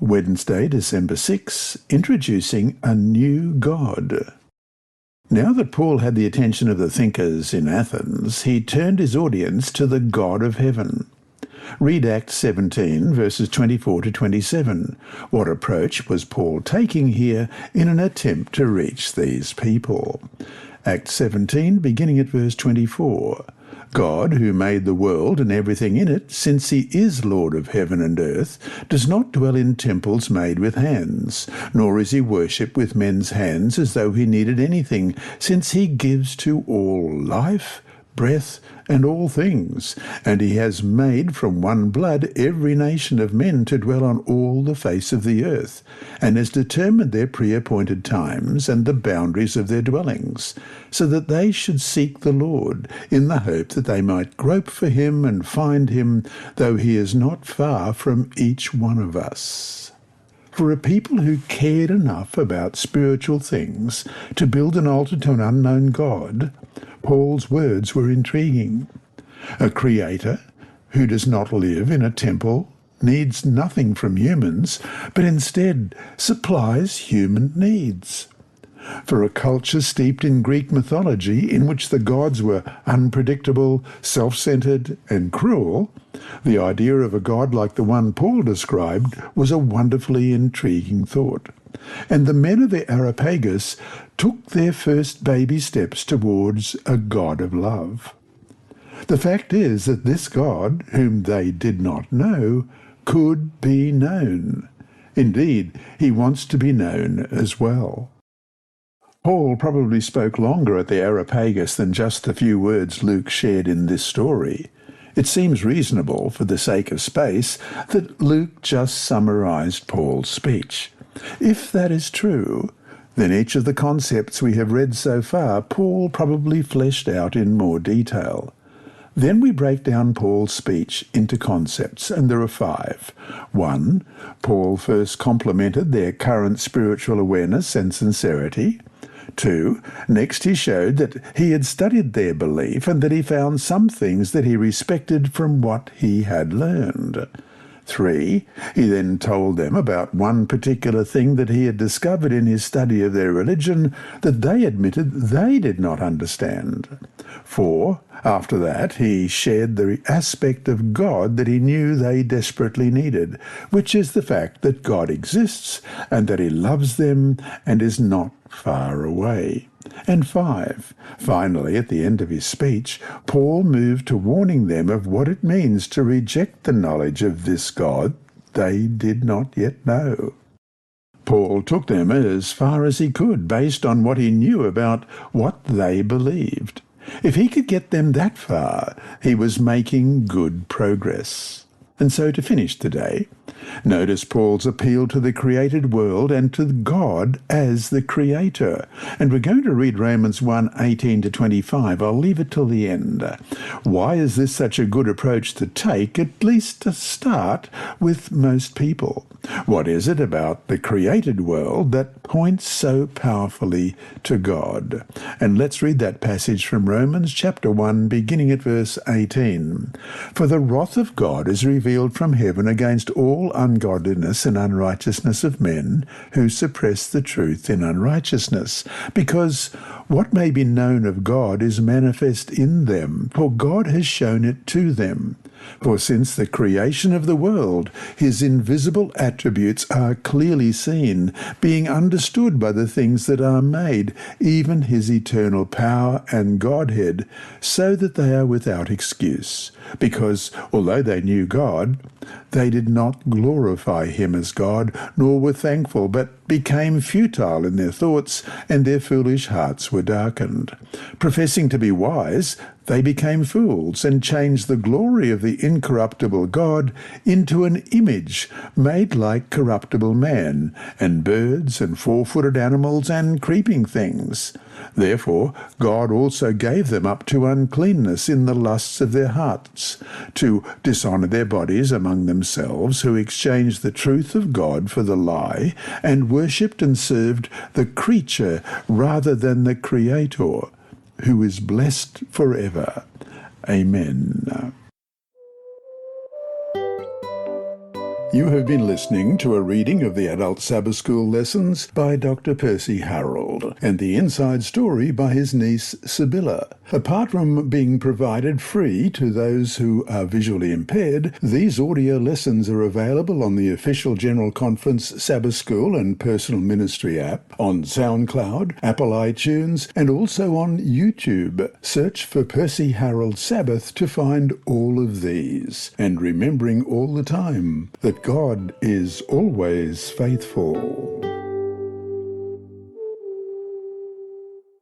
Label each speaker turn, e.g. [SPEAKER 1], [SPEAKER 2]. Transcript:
[SPEAKER 1] Wednesday, December 6, introducing a new God. Now that Paul had the attention of the thinkers in Athens, he turned his audience to the God of heaven. Read Acts 17, verses 24 to 27. What approach was Paul taking here in an attempt to reach these people? Acts 17, beginning at verse 24. God, who made the world and everything in it, since he is Lord of heaven and earth, does not dwell in temples made with hands, nor is he worshipped with men's hands as though he needed anything, since he gives to all life, breath, and all things, and he has made from one blood every nation of men to dwell on all the face of the earth, and has determined their pre-appointed times and the boundaries of their dwellings, so that they should seek the Lord, in the hope that they might grope for him and find him, though he is not far from each one of us. For a people who cared enough about spiritual things to build an altar to an unknown God, Paul's words were intriguing. A creator who does not live in a temple needs nothing from humans, but instead supplies human needs. For a culture steeped in Greek mythology, in which the gods were unpredictable, self-centered, and cruel, the idea of a god like the one Paul described was a wonderfully intriguing thought. And the men of the Areopagus took their first baby steps towards a God of love. The fact is that this God, whom they did not know, could be known. Indeed, he wants to be known as well. Paul probably spoke longer at the Areopagus than just the few words Luke shared in this story. It seems reasonable, for the sake of space, that Luke just summarized Paul's speech. If that is true, then each of the concepts we have read so far, Paul probably fleshed out in more detail. Then we break down Paul's speech into concepts, and there are 5. 1. Paul first complimented their current spiritual awareness and sincerity. 2. Next he showed that he had studied their belief and that he found some things that he respected from what he had learned. 3. He then told them about one particular thing that he had discovered in his study of their religion that they admitted they did not understand. 4. After that, he shared the aspect of God that he knew they desperately needed, which is the fact that God exists and that he loves them and is not far away. And 5. Finally, at the end of his speech, Paul moved to warning them of what it means to reject the knowledge of this God they did not yet know. Paul took them as far as he could based on what he knew about what they believed. If he could get them that far, he was making good progress. And so to finish today, notice Paul's appeal to the created world and to God as the Creator. And we're going to read Romans 1:18 to 25. I'll leave it till the end. Why is this such a good approach to take, at least to start, with most people? What is it about the created world that points so powerfully to God? And let's read that passage from Romans chapter 1, beginning at verse 18. For the wrath of God is revealed from heaven against all ungodliness and unrighteousness of men who suppress the truth in unrighteousness, because what may be known of God is manifest in them, for God has shown it to them. For since the creation of the world, his invisible attributes are clearly seen, being understood by the things that are made, even his eternal power and Godhead, so that they are without excuse. Because, although they knew God, they did not glorify him as God, nor were thankful, but became futile in their thoughts, and their foolish hearts were darkened. Professing to be wise, they became fools, and changed the glory of the incorruptible God into an image made like corruptible man, and birds, and four-footed animals, and creeping things. Therefore God also gave them up to uncleanness in the lusts of their hearts, to dishonour their bodies among themselves, who exchanged the truth of God for the lie, and worshipped and served the creature rather than the Creator, who is blessed forever. Amen. You have been listening to a reading of the Adult Sabbath School lessons by Dr. Percy Harrold and the inside story by his niece Sibylla. Apart from being provided free to those who are visually impaired, these audio lessons are available on the official General Conference Sabbath School and Personal Ministry app, on SoundCloud, Apple iTunes, and also on YouTube. Search for Percy Harrold Sabbath to find all of these. And remembering all the time that God is always faithful.